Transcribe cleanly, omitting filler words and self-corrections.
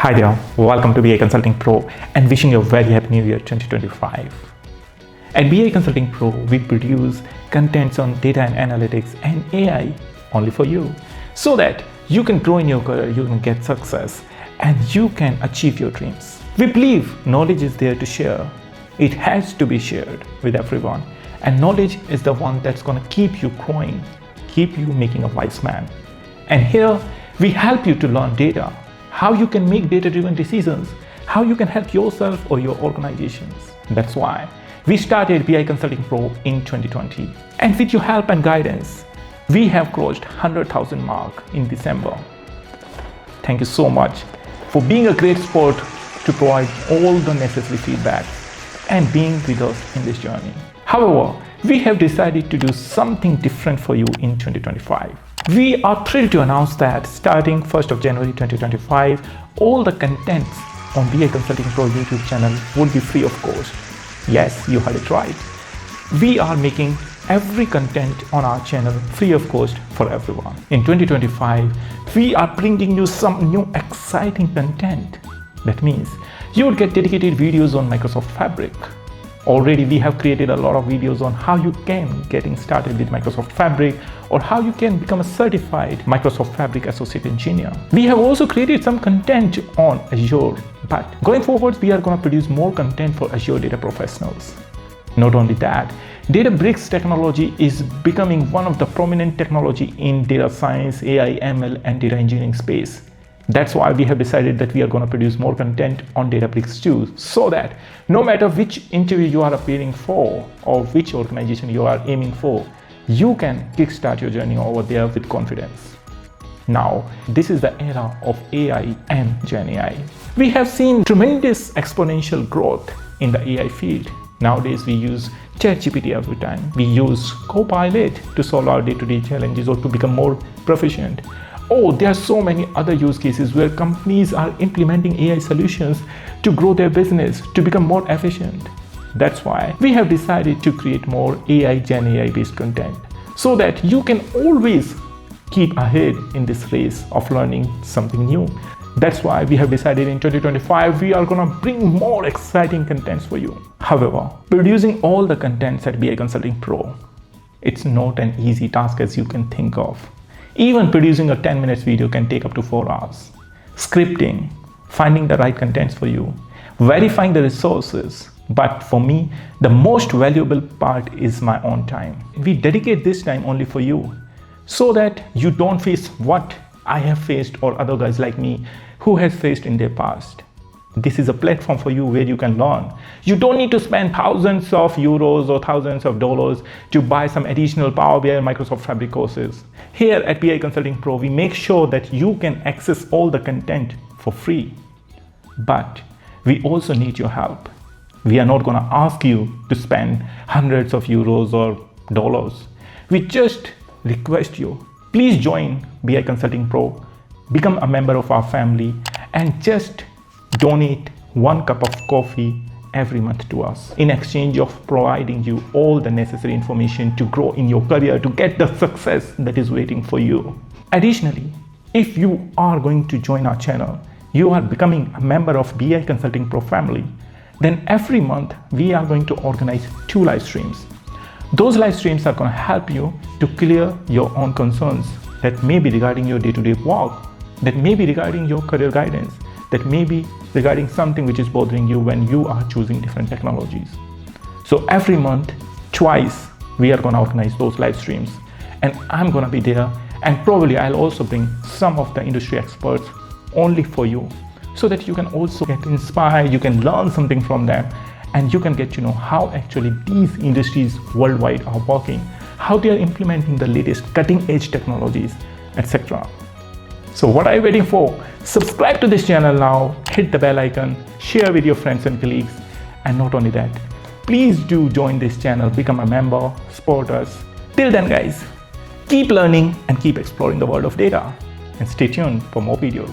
Hi there, welcome to BI Consulting Pro and wishing you a very happy new year 2025. At BI Consulting Pro, we produce contents on data and analytics and AI only for you so that you can grow in your career, you can get success and you can achieve your dreams. We believe knowledge is there to share. It has to be shared with everyone, and knowledge is the one that's going to keep you growing, keep you making a wise man. And here we help you to learn data, how you can make data-driven decisions, how you can help yourself or your organizations. That's why we started BI Consulting Pro in 2020. And with your help and guidance, we have crossed 100,000 mark in December. Thank you so much for being a great sport to provide all the necessary feedback and being with us in this journey. However, we have decided to do something different for you in 2025. We are thrilled to announce that starting 1st of January 2025, all the contents on BI Consulting Pro YouTube channel will be free of cost. Yes, you heard it right. We are making every content on our channel free of cost for everyone. In 2025, we are bringing you some new exciting content. That means you will get dedicated videos on Microsoft Fabric. Already we have created a lot of videos on how you can getting started with Microsoft Fabric or how you can become a certified Microsoft Fabric Associate Engineer. We have also created some content on Azure, but going forward we are going to produce more content for Azure data professionals. Not only that, Databricks technology is becoming one of the prominent technology in data science, AI, ML and data engineering space. That's why we have decided that we are going to produce more content on Databricks too, so that no matter which interview you are appearing for or which organization you are aiming for, you can kickstart your journey over there with confidence. Now, this is the era of AI and Gen AI. We have seen tremendous exponential growth in the AI field. Nowadays, we use ChatGPT every time. We use Copilot to solve our day-to-day challenges or to become more proficient. Oh, there are so many other use cases where companies are implementing AI solutions to grow their business, to become more efficient. That's why we have decided to create more AI, Gen AI based content so that you can always keep ahead in this race of learning something new. That's why we have decided in 2025, we are going to bring more exciting contents for you. However, producing all the contents at BI Consulting Pro, it's not an easy task as you can think of. Even producing a 10 minutes video can take up to 4 hours. Scripting, finding the right contents for you, verifying the resources. But for me, the most valuable part is my own time. We dedicate this time only for you so that you don't face what I have faced or other guys like me who has faced in their past. This is a platform for you where you can learn. You don't need to spend thousands of euros or thousands of dollars to buy some additional Power BI and Microsoft Fabric courses. Here at BI Consulting Pro, we make sure that you can access all the content for free. But we also need your help. We are not going to ask you to spend hundreds of euros or dollars. We just request you, please join BI Consulting Pro, become a member of our family, and just donate 1 cup of coffee every month to us in exchange of providing you all the necessary information to grow in your career, to get the success that is waiting for you. Additionally, if you are going to join our channel, you are becoming a member of BI Consulting Pro family, then every month we are going to organize 2 live streams. Those live streams are going to help you to clear your own concerns that may be regarding your day-to-day work, that may be regarding your career guidance, that may be regarding something which is bothering you when you are choosing different technologies. So every month, twice, we are going to organize those live streams, and I'm going to be there, and probably I'll also bring some of the industry experts only for you so that you can also get inspired, you can learn something from them, and you can get to know how actually these industries worldwide are working, how they are implementing the latest cutting edge technologies, etc. So what are you waiting for? Subscribe to this channel now, hit the bell icon, share with your friends and colleagues. And not only that, please do join this channel, become a member, support us. Till then guys, keep learning and keep exploring the world of data. And stay tuned for more videos.